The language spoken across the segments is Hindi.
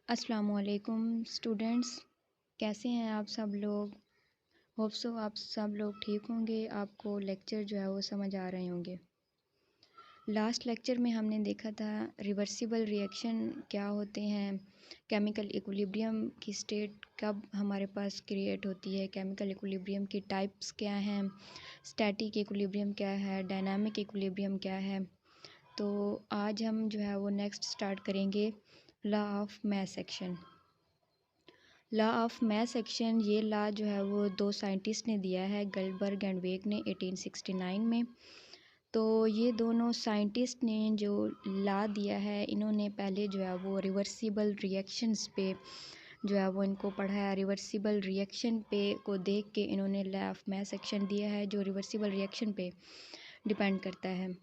अस्सलामुअलैकुम स्टूडेंट्स, कैसे हैं आप सब लोग। होप सो आप सब लोग ठीक होंगे। आपको लेक्चर जो है वो समझ आ रहे होंगे। लास्ट लेक्चर में हमने देखा था रिवर्सिबल रिएक्शन क्या होते हैं, केमिकल इक्विलिब्रियम की स्टेट कब हमारे पास क्रिएट होती है, केमिकल इक्विलिब्रियम की टाइप्स क्या हैं, स्टैटिक इक्विलिब्रियम क्या है, डायनामिक इक्विलिब्रियम क्या है। तो आज हम जो है वो नेक्स्ट स्टार्ट करेंगे law of mass action. Law of mass action, ये लॉ जो है वो दो साइंटिस्ट ने दिया है, गल्डबर्ग एंड वेग ने 1869 में। तो ये दोनों साइंटिस्ट ने जो लॉ दिया है, इन्होंने पहले जो है वो रिवर्सिबल रिएक्शंस पे जो है वो इनको पढ़ाया। रिवर्सिबल रिएक्शन पे को देख के इन्होंने लॉ ऑफ मास एक्शन दिया है जो रिवर्सिबल रिएक्शन पे डिपेंड करता है।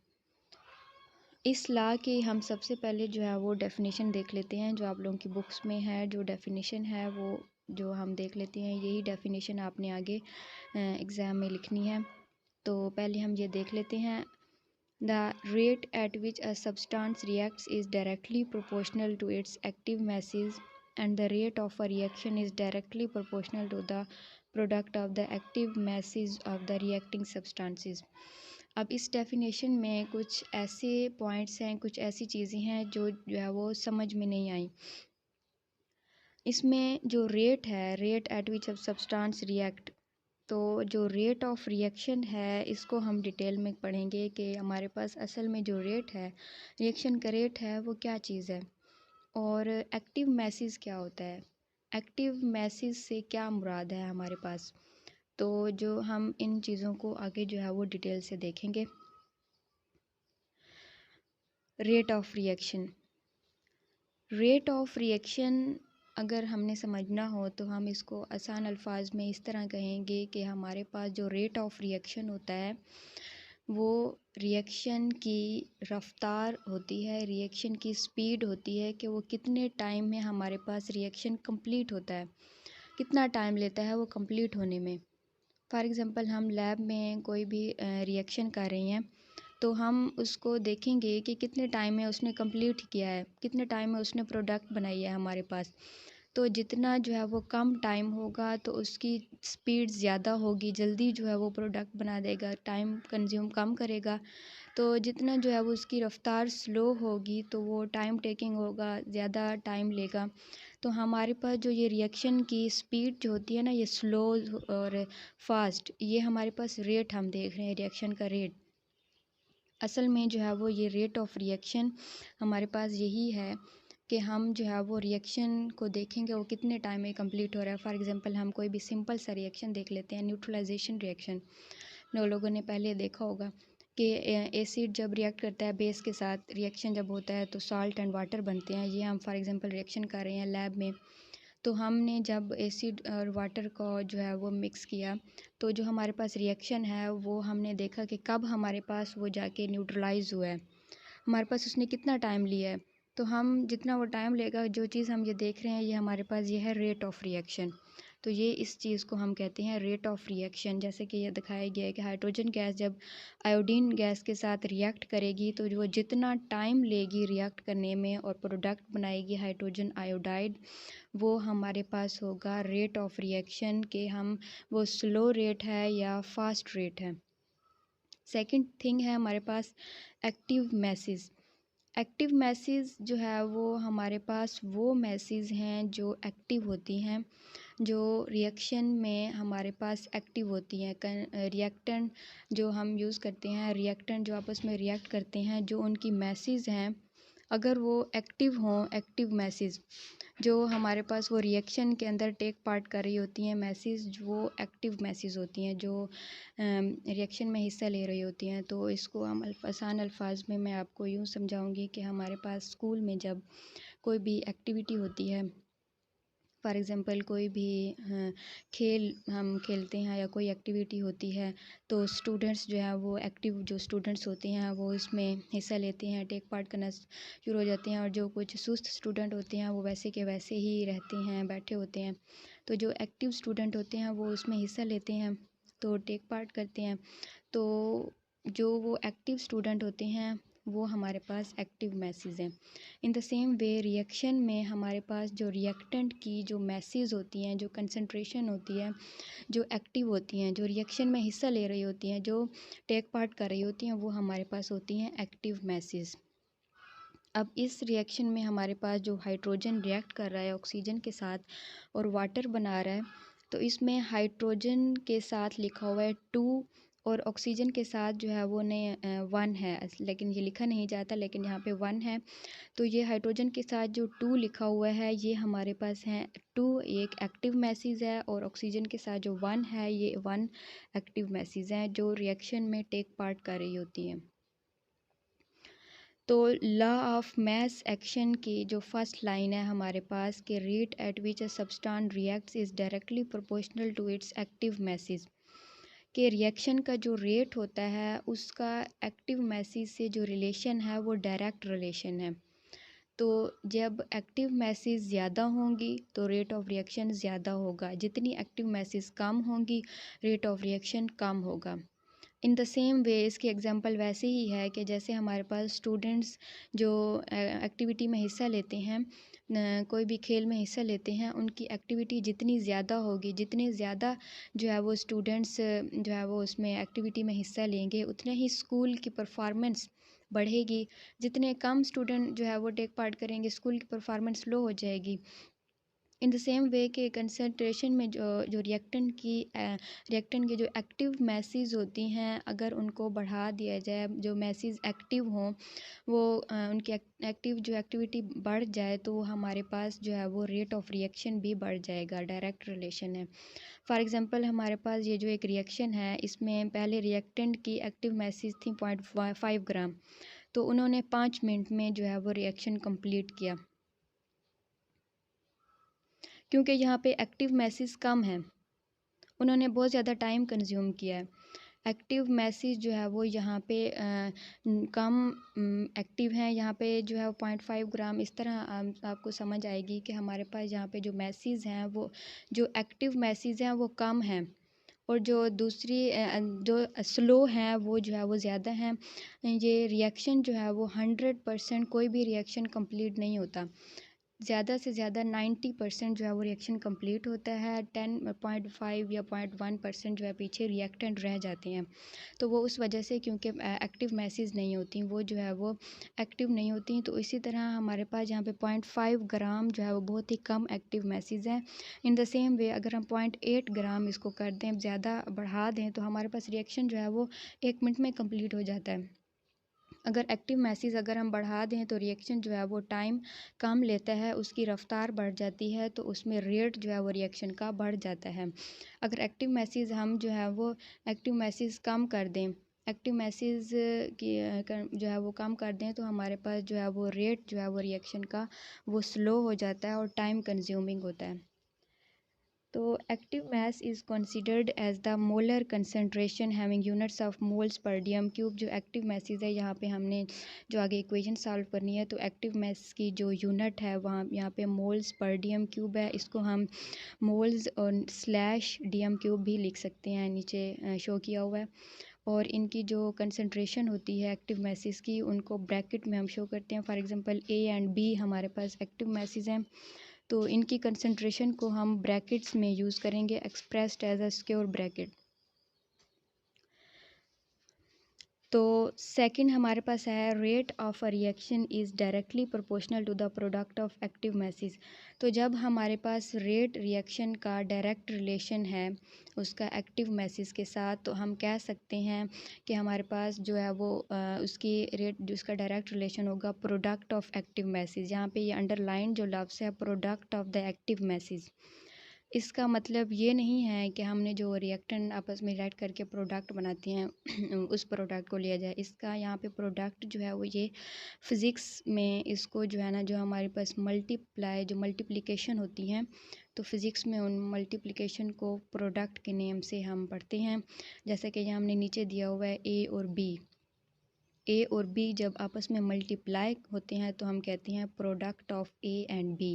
इस लॉ की हम सबसे पहले जो है वो डेफिनेशन देख लेते हैं, जो आप लोगों की बुक्स में है। जो डेफिनेशन है वो जो हम देख लेते हैं, यही डेफिनेशन आपने आगे एग्ज़ाम में लिखनी है। तो पहले हम ये देख लेते हैं। The rate at which a substance reacts is directly proportional to its active masses and the rate of a reaction is directly proportional to the product of the active masses of the reacting substances। अब इस डेफिनेशन में कुछ ऐसे पॉइंट्स हैं, कुछ ऐसी चीज़ें हैं जो है वो समझ में नहीं आई। इसमें जो रेट है, rate at which of substance react, तो जो रेट ऑफ रिएक्शन है इसको हम डिटेल में पढ़ेंगे कि हमारे पास असल में जो रेट है, रिएक्शन का रेट है, वो क्या चीज़ है। और एक्टिव मैसेज क्या होता है, एक्टिव मैसेज से क्या मुराद है हमारे पास। तो जो हम इन चीज़ों को आगे जो है वो डिटेल से देखेंगे। Rate of reaction, rate of reaction अगर हमने समझना हो तो हम इसको आसान अल्फाज में इस तरह कहेंगे कि हमारे पास जो रेट ऑफ रिएक्शन होता है वो रिएक्शन की रफ्तार होती है, रिएक्शन की स्पीड होती है कि वो कितने टाइम में हमारे पास रिएक्शन कंप्लीट होता है, कितना टाइम लेता है वो कंप्लीट होने में। फॉर एग्ज़ाम्पल हम लैब में कोई भी रिएक्शन कर रहे हैं तो हम उसको देखेंगे कि कितने टाइम में उसने कंप्लीट किया है, कितने टाइम में उसने प्रोडक्ट बनाई है हमारे पास। तो जितना जो है वो कम टाइम होगा तो उसकी स्पीड ज़्यादा होगी, जल्दी जो है वो प्रोडक्ट बना देगा, टाइम कंज्यूम कम करेगा। तो जितना जो है वो उसकी रफ़्तार स्लो होगी तो वो टाइम टेकिंग होगा, ज़्यादा टाइम लेगा। तो हमारे पास जो ये रिएक्शन की स्पीड जो होती है ना, ये स्लो और फास्ट, ये हमारे पास रेट हम देख रहे हैं, रिएक्शन का रेट। असल में जो है वो ये रेट ऑफ रिएक्शन हमारे पास यही है कि हम जो है वो रिएक्शन को देखेंगे वो कितने टाइम में कंप्लीट हो रहा है। फॉर एग्जांपल हम कोई भी सिंपल सा रिएक्शन देख लेते हैं, न्यूट्रलाइजेशन रिएक्शन। लोगों ने पहले देखा होगा कि एसिड जब रिएक्ट करता है बेस के साथ, रिएक्शन जब होता है तो सॉल्ट एंड वाटर बनते हैं। ये हम फॉर एग्जांपल रिएक्शन कर रहे हैं लैब में, तो हमने जब एसिड और वाटर को जो है वो मिक्स किया तो जो हमारे पास रिएक्शन है वो हमने देखा कि कब हमारे पास वो जाके न्यूट्रलाइज़ हुआ है, हमारे पास उसने कितना टाइम लिया है। तो हम जितना वो टाइम लेगा, जो चीज़ हम ये देख रहे हैं, ये हमारे पास ये है रेट ऑफ रिएक्शन। तो ये इस चीज़ को हम कहते हैं रेट ऑफ रिएक्शन। जैसे कि ये दिखाया गया है कि हाइड्रोजन गैस जब आयोडीन गैस के साथ रिएक्ट करेगी तो वो जितना टाइम लेगी रिएक्ट करने में और प्रोडक्ट बनाएगी हाइड्रोजन आयोडाइड, वो हमारे पास होगा रेट ऑफ रिएक्शन के हम वो स्लो रेट है या फास्ट रेट है। सेकंड थिंग है हमारे पास एक्टिव मैसेज। एक्टिव मैसेज जो है वो हमारे पास वो मैसेज हैं जो एक्टिव होती हैं, जो रिएक्शन में हमारे पास एक्टिव होती हैं। रिएक्टेंट जो हम यूज़ करते हैं, रिएक्टेंट जो आपस में रिएक्ट करते हैं, जो उनकी मैसेज हैं, अगर वो एक्टिव हों, एक्टिव मैसेज जो हमारे पास वो रिएक्शन के अंदर टेक पार्ट कर रही होती हैं, मैसेज वो एक्टिव मैसेज होती हैं, जो रिएक्शन में हिस्सा ले रही होती हैं। तो इसको हम आसान अल्फाज में मैं आपको यूँ समझाऊंगी कि हमारे पास स्कूल में जब कोई भी एक्टिविटी होती है, फॉर एग्ज़ाम्पल कोई भी खेल हम खेलते हैं या कोई एक्टिविटी होती है, तो स्टूडेंट्स जो है वो एक्टिव जो स्टूडेंट्स होते हैं वो इसमें हिस्सा लेते हैं, टेक पार्ट करना शुरू हो जाते हैं। और जो कुछ सुस्त स्टूडेंट होते हैं वो वैसे के वैसे ही रहते हैं, बैठे होते हैं। तो जो एक्टिव स्टूडेंट होते हैं वो उसमें हिस्सा लेते हैं, तो टेक पार्ट करते हैं। तो जो वो एक्टिव स्टूडेंट होते हैं वो हमारे पास एक्टिव मैसेज हैं। इन द सेम वे रिएक्शन में हमारे पास जो रिएक्टेंट की जो मैसेज होती हैं, जो कंसंट्रेशन होती है, जो एक्टिव होती हैं, जो रिएक्शन में हिस्सा ले रही होती हैं, जो टेक पार्ट कर रही होती हैं, वो हमारे पास होती हैं एक्टिव मैसेज। अब इस रिएक्शन में हमारे पास जो हाइड्रोजन रिएक्ट कर रहा है ऑक्सीजन के साथ और वाटर बना रहा है, तो इसमें हाइड्रोजन के साथ लिखा हुआ है 2 और ऑक्सीजन के साथ जो है वो 1 है, लेकिन ये लिखा नहीं जाता, लेकिन यहाँ पे 1 है। तो ये हाइड्रोजन के साथ जो 2 लिखा हुआ है ये हमारे पास है 2 एक एक्टिव मैसेज है, और ऑक्सीजन के साथ जो 1 है ये 1 एक्टिव मैसेज है जो रिएक्शन में टेक पार्ट कर रही होती हैं। तो लॉ ऑफ मास एक्शन की जो फर्स्ट लाइन है हमारे पास कि rate at which a substance reacts is directly proportional to its active masses, कि रिएक्शन का जो रेट होता है उसका एक्टिव मैसेज से जो रिलेशन है वो डायरेक्ट रिलेशन है। तो जब एक्टिव मैसेज ज़्यादा होंगी तो रेट ऑफ रिएक्शन ज़्यादा होगा, जितनी एक्टिव मैसेज कम होंगी रेट ऑफ रिएक्शन कम होगा। इन द सेम वे इसकी एग्जांपल वैसे ही है कि जैसे हमारे पास स्टूडेंट्स जो एक्टिविटी में हिस्सा लेते हैं, कोई भी खेल में हिस्सा लेते हैं, उनकी एक्टिविटी जितनी ज़्यादा होगी, जितने ज़्यादा जो है वो स्टूडेंट्स जो है वो उसमें एक्टिविटी में हिस्सा लेंगे, उतने ही स्कूल की परफॉर्मेंस बढ़ेगी। जितने कम स्टूडेंट जो है वो टेक पार्ट करेंगे, स्कूल की परफॉर्मेंस लो हो जाएगी। इन द सेम वे के कंसंट्रेशन में जो रिएक्टेंट की जो एक्टिव मैसेज होती हैं, अगर उनको बढ़ा दिया जाए, जो मैसेज एक्टिव हों वो उनकी एक्टिव जो एक्टिविटी बढ़ जाए, तो हमारे पास जो है वो रेट ऑफ रिएक्शन भी बढ़ जाएगा, डायरेक्ट रिलेशन है। फॉर एग्जांपल हमारे पास ये जो एक रिएक्शन है, इसमें पहले रिएक्टेंट की एक्टिव मैसेज थी 0.5 ग्राम, तो उन्होंने 5 मिनट में जो है वो रिएक्शन कंप्लीट किया, क्योंकि यहाँ पे एक्टिव मैसेज कम है, उन्होंने बहुत ज़्यादा टाइम कंज्यूम किया है। एक्टिव मैसेज जो है वो यहाँ पे कम एक्टिव हैं, यहाँ पे जो है 0.5 ग्राम। इस तरह आपको समझ आएगी कि हमारे पास यहाँ पे जो मैसेज हैं वो जो एक्टिव मैसेज हैं वो कम हैं, और जो दूसरी जो स्लो हैं वो जो है वो ज़्यादा हैं। ये रिएक्शन जो है वो 100% कोई भी रिएक्शन कंप्लीट नहीं होता, ज़्यादा से ज़्यादा 90% जो है वो रिएक्शन कंप्लीट होता है, 10.5 या 0.1% जो है पीछे रिएक्टेंट रह जाते हैं। तो वो उस वजह से, क्योंकि एक्टिव मैसेज नहीं होती, वो जो है वो एक्टिव नहीं होती। तो इसी तरह हमारे पास यहाँ पे 0.5 ग्राम जो है वो बहुत ही कम एक्टिव मैसेज हैं। इन द सेम वे अगर हम 0.8 ग्राम इसको कर दें, ज़्यादा बढ़ा दें, तो हमारे पास रिएक्शन जो है वो 1 मिनट में कंप्लीट हो जाता है। अगर एक्टिव मैसेज अगर हम बढ़ा दें तो रिएक्शन जो है वो टाइम कम लेता है, उसकी रफ्तार बढ़ जाती है, तो उसमें रेट जो है वो रिएक्शन का बढ़ जाता है। अगर एक्टिव मैसेज हम जो है वो एक्टिव मैसेज कम कर दें, एक्टिव मैसेज की जो है वो कम कर दें, तो हमारे पास जो है वो रेट जो है वो रिएक्शन का वो स्लो हो जाता है और टाइम कंज्यूमिंग होता है। तो active mass is considered as the molar concentration having units of moles per dm cube. जो एक्टिव मैसेज है, यहाँ पे हमने जो आगे इक्वेशन सॉल्व करनी है, तो एक्टिव मास की जो यूनिट है वहाँ यहाँ पे मोल्स पर डीएम क्यूब है, इसको हम मोल्स और स्लैश डीएम क्यूब भी लिख सकते हैं, नीचे शो किया हुआ है। और इनकी जो कंसंट्रेशन होती है एक्टिव मैसेज की, उनको ब्रैकेट में हम शो करते हैं। For example A and B हमारे पास एक्टिव मैसेज हैं, तो इनकी कंसंट्रेशन को हम ब्रैकेट्स में यूज़ करेंगे, expressed as a square bracket. तो सेकंड हमारे पास है rate of a reaction is directly proportional to the product of active masses. तो जब हमारे पास रेट रिएक्शन का डायरेक्ट रिलेशन है उसका एक्टिव मैसेज के साथ, तो हम कह सकते हैं कि हमारे पास जो है वो उसकी रेट जो उसका डायरेक्ट रिलेशन होगा प्रोडक्ट ऑफ एक्टिव मैसेज। यहाँ पे ये अंडरलाइन जो लफ्ज़ है product of the active message, इसका मतलब ये नहीं है कि हमने जो रिएक्टेंट आपस में रिएक्ट करके प्रोडक्ट बनाते हैं उस प्रोडक्ट को लिया जाए। इसका यहाँ पे प्रोडक्ट जो है वो ये फ़िज़िक्स में इसको जो है ना, जो हमारे पास मल्टीप्लाई जो मल्टीप्लिकेशन होती हैं, तो फ़िज़िक्स में उन मल्टीप्लिकेशन को प्रोडक्ट के नेम से हम पढ़ते हैं। जैसे कि यहाँ हमने नीचे दिया हुआ है ए और बी जब आपस में मल्टीप्लाई होते हैं तो हम कहते हैं product of A and B.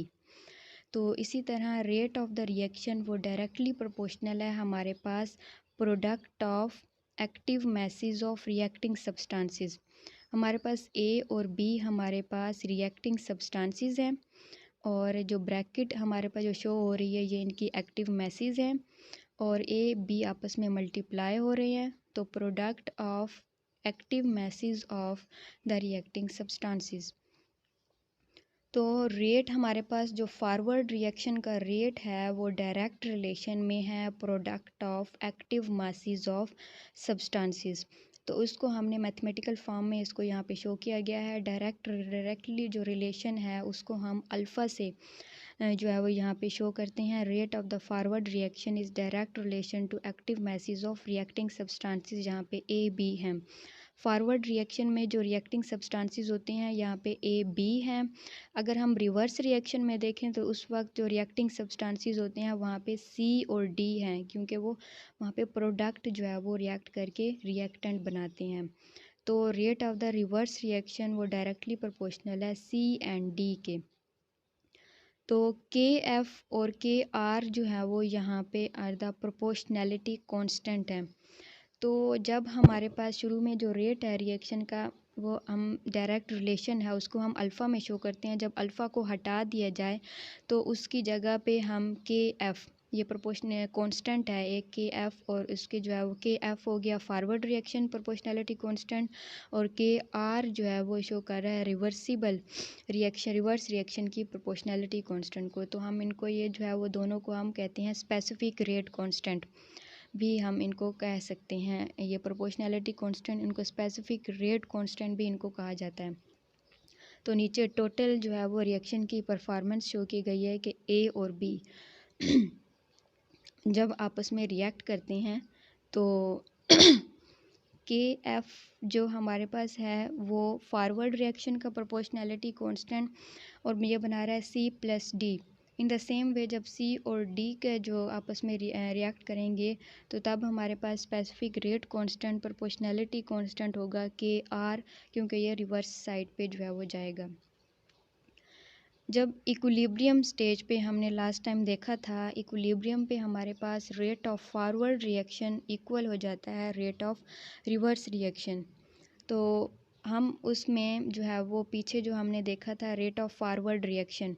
तो इसी तरह रेट ऑफ द रिएक्शन वो डायरेक्टली प्रोपोर्शनल है हमारे पास product of active masses of reacting substances. हमारे पास ए और बी हमारे पास रिएक्टिंग सब्सटेंसेस हैं, और जो ब्रैकेट हमारे पास जो शो हो रही है ये इनकी एक्टिव मैसेज हैं, और ए बी आपस में मल्टीप्लाई हो रहे हैं। तो product of active masses of the reacting substances. तो रेट हमारे पास जो फॉरवर्ड रिएक्शन का रेट है वो डायरेक्ट रिलेशन में है product of active masses of substances. तो उसको हमने मैथमेटिकल फॉर्म में इसको यहाँ पे शो किया गया है। डायरेक्टली जो रिलेशन है उसको हम अल्फ़ा से जो है वो यहाँ पे शो करते हैं। Rate of the forward reaction is direct relation to active masses of reacting substances, जहाँ पे ए बी हैं। फॉरवर्ड रिएक्शन में जो रिएक्टिंग सब्सटेंसेस होते हैं यहाँ पे ए बी हैं। अगर हम रिवर्स रिएक्शन में देखें तो उस वक्त जो रिएक्टिंग सब्सटेंसेस होते हैं वहाँ पे सी और डी हैं, क्योंकि वो वहाँ पे प्रोडक्ट जो है वो रिएक्ट करके रिएक्टेंट बनाते हैं। तो rate of the reverse reaction वो डायरेक्टली प्रोपोर्शनल है सी एंड डी के। तो के एफ और के आर जो है वो यहाँ पे आर द प्रोपोर्शनैलिटी कांस्टेंट है। तो जब हमारे पास शुरू में जो रेट है रिएक्शन का वो हम डायरेक्ट रिलेशन है उसको हम अल्फ़ा में शो करते हैं। जब अल्फ़ा को हटा दिया जाए तो उसकी जगह पे हम के एफ़, ये प्रोपोर्शनल कांस्टेंट है एक के एफ़, और उसके जो है वो के एफ़ हो गया फॉरवर्ड रिएक्शन प्रोपोर्शनैलिटी कांस्टेंट, और के आर जो है वो शो कर रहा है रिवर्सिबल रिएक्शन रिवर्स रिएक्शन की प्रोपोर्शनैलिटी कांस्टेंट को। तो हम इनको ये जो है वो दोनों को हम कहते हैं स्पेसिफिक रेट कांस्टेंट भी हम इनको कह सकते हैं। ये प्रोपोर्शनैलिटी कांस्टेंट इनको स्पेसिफिक रेट कांस्टेंट भी इनको कहा जाता है। तो नीचे टोटल जो है वो रिएक्शन की परफॉर्मेंस शो की गई है कि ए और बी जब आपस में रिएक्ट करते हैं तो के एफ जो हमारे पास है वो फॉरवर्ड रिएक्शन का प्रोपोर्शनैलिटी कांस्टेंट और ये बना रहा है C plus D. In the same way जब सी और डी के जो आपस में रिएक्ट करेंगे तो तब हमारे पास specific rate constant proportionality constant होगा के आर, क्योंकि ये रिवर्स साइड पे जो है वो जाएगा। जब इक्विलिब्रियम स्टेज पे हमने लास्ट टाइम देखा था, इक्विलिब्रियम पे हमारे पास rate of forward reaction equal हो जाता है रेट ऑफ रिवर्स रिएक्शन। तो हम उसमें जो है वो पीछे जो हमने देखा था रेट ऑफ फॉरवर्ड रिएक्शन,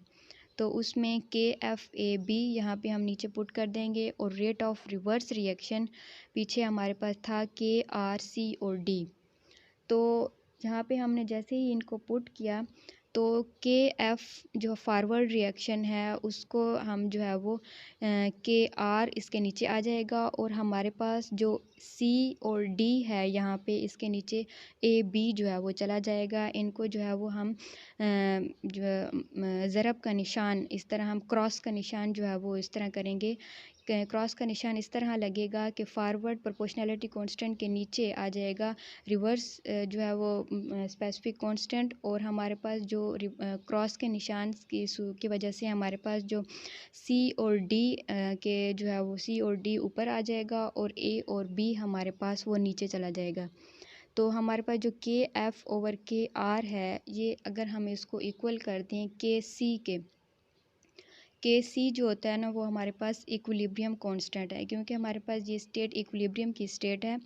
तो उसमें के एफ ए बी यहाँ पे हम नीचे पुट कर देंगे, और रेट ऑफ रिवर्स रिएक्शन पीछे हमारे पास था के आर सी और डी। तो यहाँ पे हमने जैसे ही इनको पुट किया तो के एफ जो फॉरवर्ड रिएक्शन है उसको हम जो है वो के आर इसके नीचे आ जाएगा, और हमारे पास जो सी और डी है यहाँ पे इसके नीचे ए बी जो है वो चला जाएगा। इनको जो है वो हम जो ज़रब का निशान इस तरह हम क्रॉस का निशान जो है वो इस तरह करेंगे। क्रॉस का निशान इस तरह लगेगा कि फॉरवर्ड प्रोपोर्शनैलिटी कांस्टेंट के नीचे आ जाएगा रिवर्स जो है वो स्पेसिफिक कांस्टेंट, और हमारे पास जो क्रॉस के निशान की वजह से हमारे पास जो सी और डी के जो है वो सी और डी ऊपर आ जाएगा, और ए और बी हमारे पास वो नीचे चला जाएगा। तो हमारे पास जो के एफ ओवर के आर है ये अगर हम इसको इक्वल कर दें के सी जो होता है ना वो हमारे पास इक्विलिब्रियम कांस्टेंट है, क्योंकि हमारे पास ये स्टेट इक्विलिब्रियम की स्टेट है।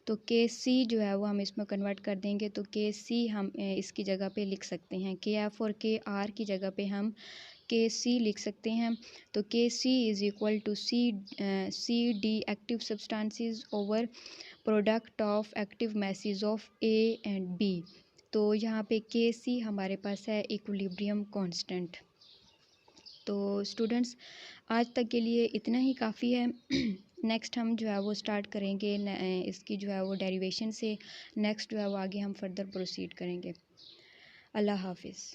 तो के सी जो है वो हम इसमें कन्वर्ट कर देंगे, तो के सी हम इसकी जगह पे लिख सकते हैं। के एफ और के आर की जगह पे हम के सी लिख सकते हैं। तो K C is equal to C D active substances over product of active masses of A and B. तो यहाँ पे के सी हमारे पास है इक्विलिब्रियम कांस्टेंट। तो स्टूडेंट्स आज तक के लिए इतना ही काफ़ी है। नेक्स्ट हम जो है वो स्टार्ट करेंगे इसकी जो है वो डेरिवेशन से। नेक्स्ट जो है वो आगे हम फर्दर प्रोसीड करेंगे। अल्लाह हाफिज़।